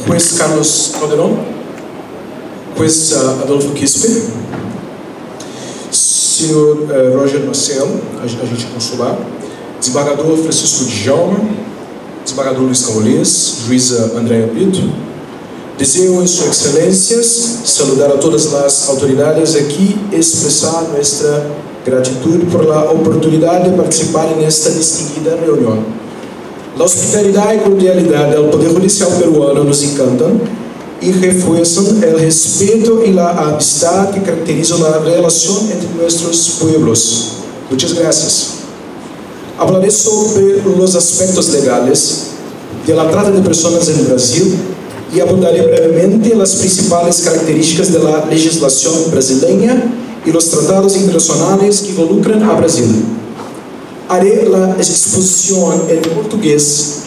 Juez Carlos Calderón, juez Adolfo Quispe, senhor Roger Marcelo, agente consular, desembargador Francisco Djalma, desembargador Luiz Camolês, juíza Andréa Brito. Deseo, en sus excelencias, saludar a todas las autoridades aquí y expresar nuestra gratitud por la oportunidad de participar en esta distinguida reunión. La hospitalidad y cordialidad del Poder Judicial peruano nos encantan y refuerzan el respeto y la amistad que caracterizan la relación entre nuestros pueblos. Muchas gracias. Hablaré sobre los aspectos legales de la trata de personas en Brasil y abordaré brevemente las principales características de la legislación brasileña y los tratados internacionales que involucran a Brasil. Haré la exposición en portugués,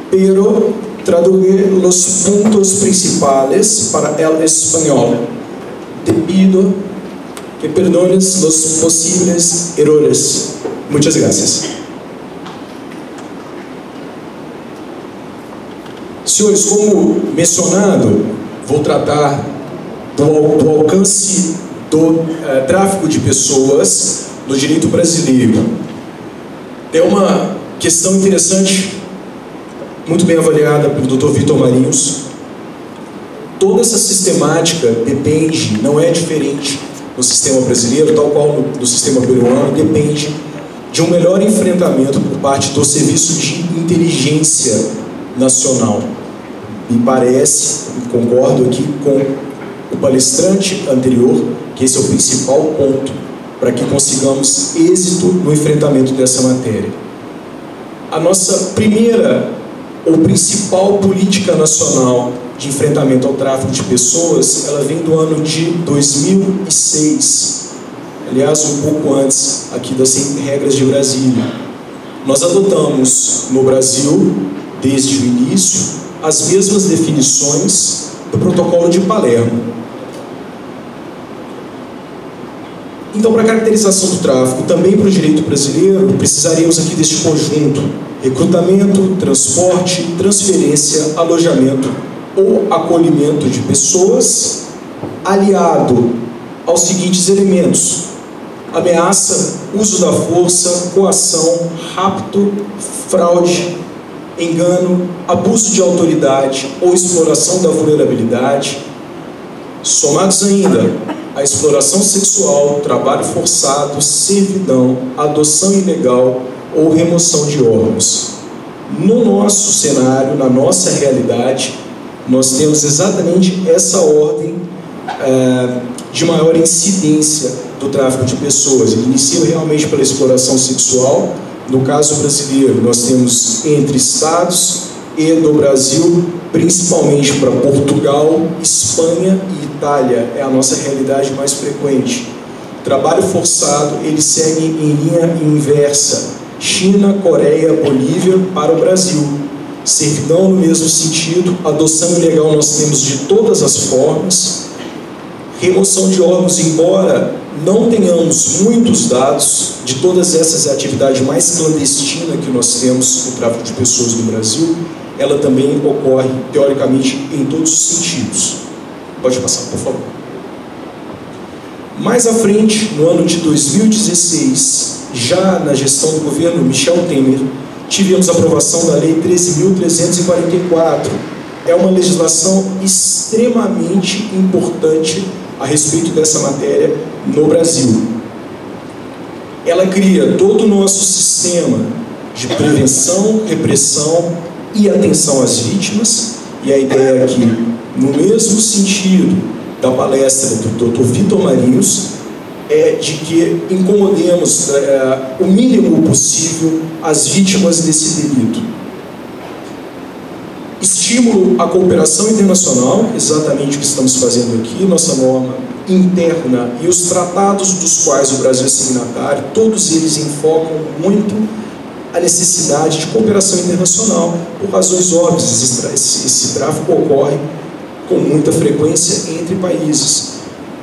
pero traduziré los puntos principales para el español. Te pido que perdones los posibles errores. Muchas gracias. Senhores, como mencionado, vou tratar do alcance do tráfico de pessoas no direito brasileiro. É uma questão interessante, muito bem avaliada pelo Dr. Vitor Marinhos. Toda essa sistemática depende, não é diferente no sistema brasileiro, tal qual no sistema peruano, depende de um melhor enfrentamento por parte do Serviço de Inteligência Nacional. Me parece, concordo aqui com o palestrante anterior, que esse é o principal ponto para que consigamos êxito no enfrentamento dessa matéria. A nossa primeira ou principal política nacional de enfrentamento ao tráfico de pessoas, ela vem do ano de 2006, aliás, um pouco antes aqui das regras de Brasília. Nós adotamos no Brasil, desde o início, as mesmas definições do Protocolo de Palermo. Então, para a caracterização do tráfico, também para o direito brasileiro, precisaríamos aqui deste conjunto: recrutamento, transporte, transferência, alojamento ou acolhimento de pessoas, aliado aos seguintes elementos: ameaça, uso da força, coação, rapto, fraude, engano, abuso de autoridade ou exploração da vulnerabilidade, somados ainda a exploração sexual, trabalho forçado, servidão, adoção ilegal ou remoção de órgãos. No nosso cenário, na nossa realidade, nós temos exatamente essa ordem de maior incidência do tráfico de pessoas. Ele inicia realmente pela exploração sexual. No caso brasileiro, nós temos entre estados e do Brasil, principalmente para Portugal, Espanha e Itália, é a nossa realidade mais frequente. Trabalho forçado, ele segue em linha inversa: China, Coreia, Bolívia para o Brasil. Servidão no mesmo sentido, adoção ilegal nós temos de todas as formas. Remoção de órgãos, embora não tenhamos muitos dados de todas essas atividades mais clandestinas que nós temos no tráfico de pessoas no Brasil, ela também ocorre, teoricamente, em todos os sentidos. Pode passar, por favor. Mais à frente, no ano de 2016, já na gestão do governo Michel Temer, tivemos a aprovação da Lei 13.344. É uma legislação extremamente importante a respeito dessa matéria no Brasil. Ela cria todo o nosso sistema de prevenção, repressão e atenção às vítimas, e a ideia aqui, no mesmo sentido da palestra do Dr. Vitor Marinhos, é de que incomodemos o mínimo possível as vítimas desse delito. Estímulo à cooperação internacional, exatamente o que estamos fazendo aqui, nossa norma interna e os tratados dos quais o Brasil é signatário, todos eles enfocam muito a necessidade de cooperação internacional, por razões óbvias. Esse tráfico ocorre com muita frequência entre países.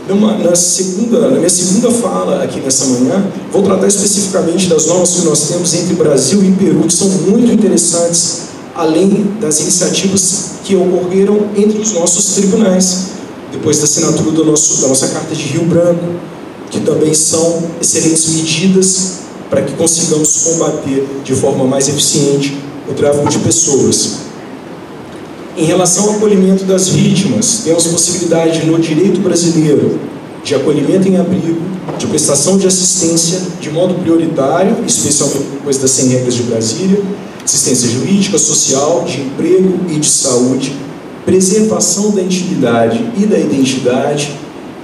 Na minha segunda fala aqui nessa manhã, vou tratar especificamente das normas que nós temos entre Brasil e Peru, que são muito interessantes além das iniciativas que ocorreram entre os nossos tribunais, depois da assinatura da nossa Carta de Rio Branco, que também são excelentes medidas para que consigamos combater de forma mais eficiente o tráfico de pessoas. Em relação ao acolhimento das vítimas, temos possibilidade no direito brasileiro de acolhimento em abrigo, de prestação de assistência de modo prioritário, especialmente depois das 100 regras de Brasília, assistência jurídica, social, de emprego e de saúde, preservação da intimidade e da identidade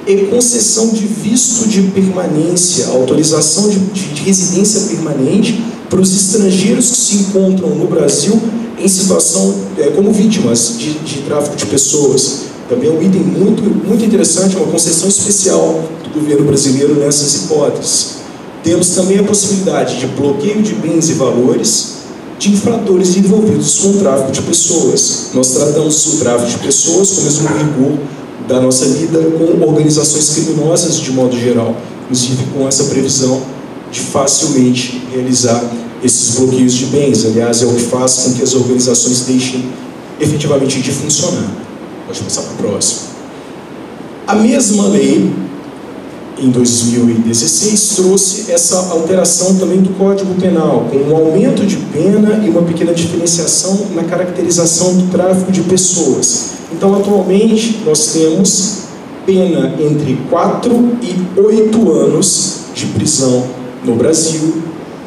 e concessão de visto de permanência, autorização de residência permanente para os estrangeiros que se encontram no Brasil em situação como vítimas de tráfico de pessoas. Também é um item muito interessante, uma concessão especial do governo brasileiro nessas hipóteses. Temos também a possibilidade de bloqueio de bens e valores de infratores envolvidos com o tráfico de pessoas. Nós tratamos o tráfico de pessoas com o mesmo rigor da nossa lida com organizações criminosas de modo geral, inclusive com essa previsão de facilmente realizar esses bloqueios de bens. Aliás, é o que faz com que as organizações deixem efetivamente de funcionar. Pode passar para o próximo. A mesma lei, em 2016, trouxe essa alteração também do Código Penal, com um aumento de pena e uma pequena diferenciação na caracterização do tráfico de pessoas. Então, atualmente, nós temos pena entre 4 e 8 anos de prisão no Brasil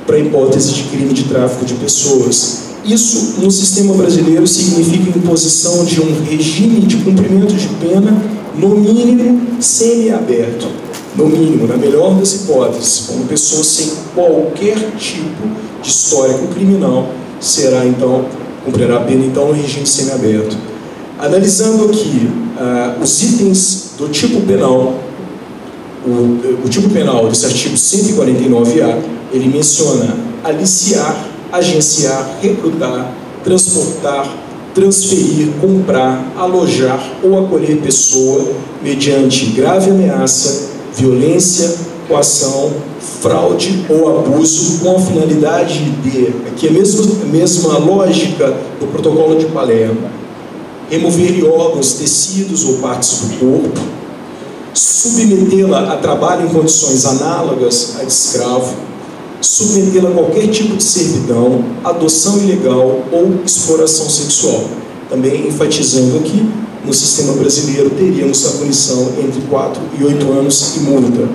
para a hipótese de crime de tráfico de pessoas. Isso, no sistema brasileiro, significa a imposição de um regime de cumprimento de pena, no mínimo, semiaberto. No mínimo, na melhor das hipóteses, uma pessoa sem qualquer tipo de histórico criminal será, então, cumprirá a pena, então, no regime semiaberto. Analisando aqui os itens do tipo penal, o tipo penal desse artigo 149A, ele menciona aliciar, agenciar, recrutar, transportar, transferir, comprar, alojar ou acolher pessoa mediante grave ameaça, violência, coação, fraude ou abuso com a finalidade de, aqui é a mesma lógica do protocolo de Palermo, remover órgãos, tecidos ou partes do corpo, submetê-la a trabalho em condições análogas a de escravo, submetê-la a qualquer tipo de servidão, adoção ilegal ou exploração sexual. Também enfatizando aqui, no sistema brasileiro teríamos a punição entre 4 e 8 anos e multa.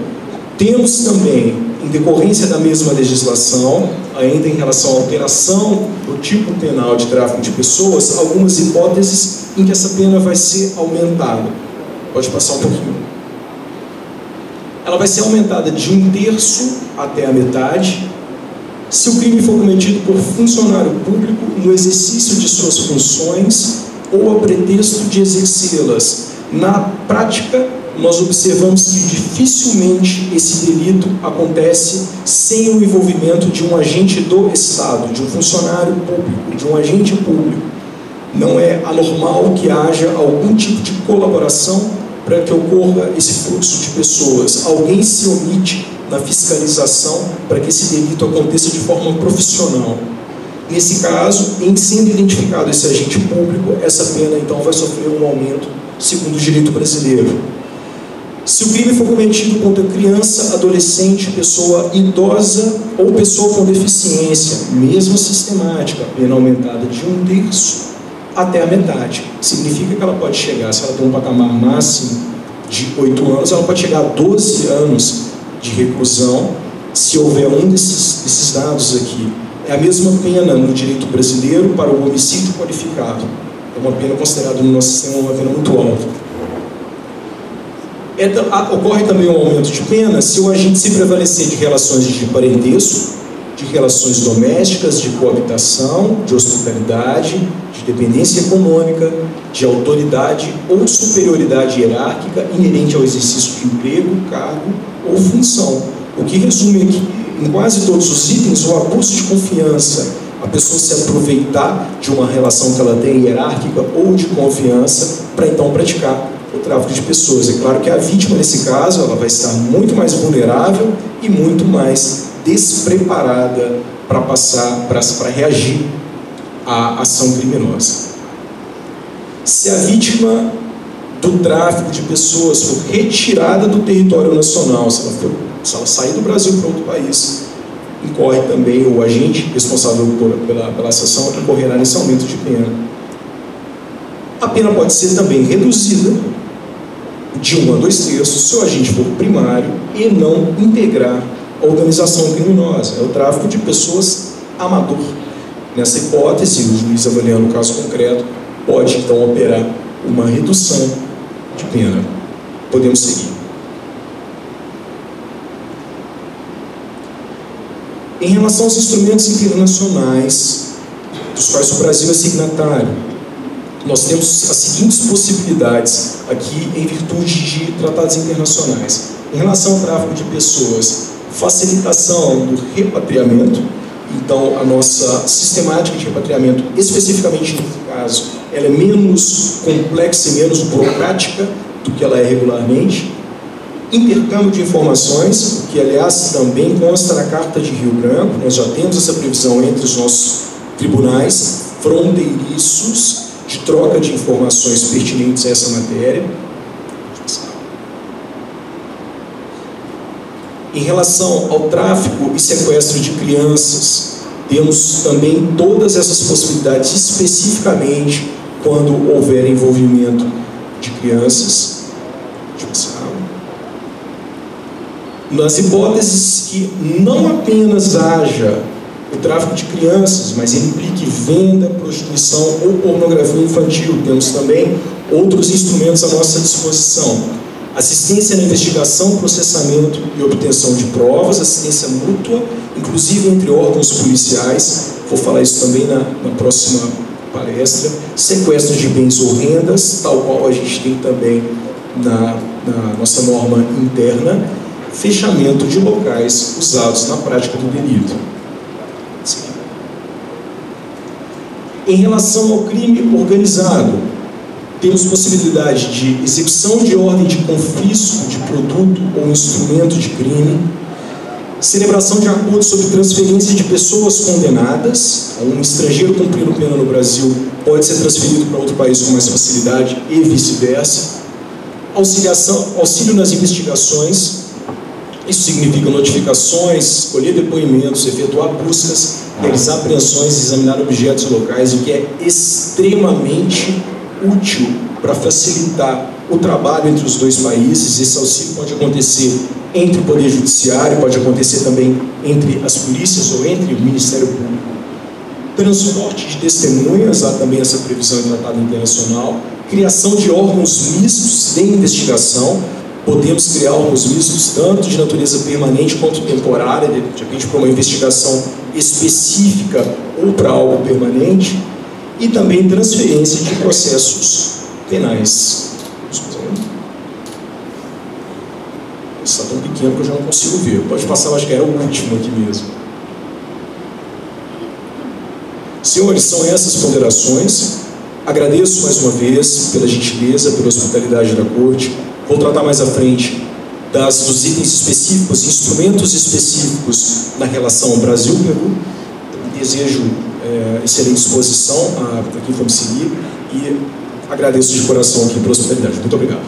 Temos também, em decorrência da mesma legislação, ainda em relação à alteração do tipo penal de tráfico de pessoas, algumas hipóteses em que essa pena vai ser aumentada. Pode passar um pouquinho. Ela vai ser aumentada de 1/3 até a metade, se o crime for cometido por funcionário público no exercício de suas funções ou a pretexto de exercê-las. Na prática, nós observamos que dificilmente esse delito acontece sem o envolvimento de um agente do Estado, de um funcionário público, de um agente público. Não é anormal que haja algum tipo de colaboração para que ocorra esse fluxo de pessoas. Alguém se omite na fiscalização para que esse delito aconteça de forma profissional. Nesse caso, em sendo identificado esse agente público, essa pena então vai sofrer um aumento segundo o direito brasileiro. Se o crime for cometido contra criança, adolescente, pessoa idosa ou pessoa com deficiência, mesma sistemática, a pena aumentada de 1/3 até a metade. Significa que ela pode chegar, se ela tem um patamar máximo de 8 anos, ela pode chegar a 12 anos de reclusão, se houver um desses dados aqui. É a mesma pena no direito brasileiro para o homicídio qualificado. É uma pena considerada no nosso sistema uma pena muito alta. Ocorre também um aumento de pena se o agente se prevalecer de relações de parentesco, de relações domésticas, de coabitação, de hospitalidade, de dependência econômica, de autoridade ou superioridade hierárquica inerente ao exercício de emprego, cargo ou função. O que resume aqui, em quase todos os itens, o abuso de confiança, a pessoa se aproveitar de uma relação que ela tem hierárquica ou de confiança para então praticar o tráfico de pessoas. É claro que a vítima, nesse caso, ela vai estar muito mais vulnerável e muito mais despreparada para reagir a ação criminosa. Se a vítima do tráfico de pessoas for retirada do território nacional, se ela sair do Brasil para outro país, incorre também o agente responsável pela ação incorrerá nesse aumento de pena. A pena pode ser também reduzida de 1 a 2 terços se o agente for primário e não integrar a organização criminosa. É o tráfico de pessoas amador. Nessa hipótese, o juiz, avaliando o caso concreto, pode então operar uma redução de pena. Podemos seguir. Em relação aos instrumentos internacionais, dos quais o Brasil é signatário, nós temos as seguintes possibilidades aqui em virtude de tratados internacionais. Em relação ao tráfico de pessoas, facilitação do repatriamento. Então, a nossa sistemática de repatriamento, especificamente nesse caso, ela é menos complexa e menos burocrática do que ela é regularmente. Intercâmbio de informações, que aliás também consta na Carta de Rio Branco. Nós já temos essa previsão entre os nossos tribunais fronteiriços de troca de informações pertinentes a essa matéria. Em relação ao tráfico e sequestro de crianças, temos também todas essas possibilidades, especificamente quando houver envolvimento de crianças. Nas hipóteses que não apenas haja o tráfico de crianças, mas ele implique venda, prostituição ou pornografia infantil, temos também outros instrumentos à nossa disposição. Assistência na investigação, processamento e obtenção de provas, assistência mútua, inclusive entre órgãos policiais, vou falar isso também na próxima palestra. Sequestro de bens ou rendas, tal qual a gente tem também na nossa norma interna. Fechamento de locais usados na prática do delito. Em relação ao crime organizado, temos possibilidade de execução de ordem de confisco de produto ou instrumento de crime, celebração de acordo sobre transferência de pessoas condenadas. Um estrangeiro cumprindo pena no Brasil pode ser transferido para outro país com mais facilidade e vice-versa. Auxílio nas investigações. Isso significa notificações, colher depoimentos, efetuar buscas, realizar apreensões, examinar objetos locais, o que é extremamente útil para facilitar o trabalho entre os dois países. Esse auxílio pode acontecer entre o Poder Judiciário, pode acontecer também entre as polícias ou entre o Ministério Público. Transporte de testemunhas, há também essa previsão em tratado internacional. Criação de órgãos mistos de investigação. Podemos criar órgãos mistos tanto de natureza permanente quanto temporária, de repente para uma investigação específica ou para algo permanente, e também transferência de processos penais. Está tão pequeno que eu já não consigo ver. Pode passar, eu acho que era o último aqui mesmo. Senhores, são essas ponderações. Agradeço mais uma vez pela gentileza, pela hospitalidade da Corte. Vou tratar mais à frente dos itens específicos, instrumentos específicos na relação Brasil-Peru. Desejo excelente disposição para quem for me seguir e agradeço de coração aqui pela hospitalidade. Muito obrigado.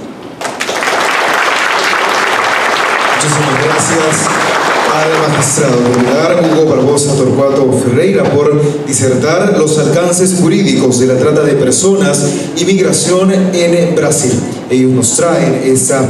Muchísimas gracias al magistrado Lugar Hugo Barbosa Torcuato Ferreira por disertar los alcances jurídicos de la trata de personas y migración en Brasil. Ellos nos traen esa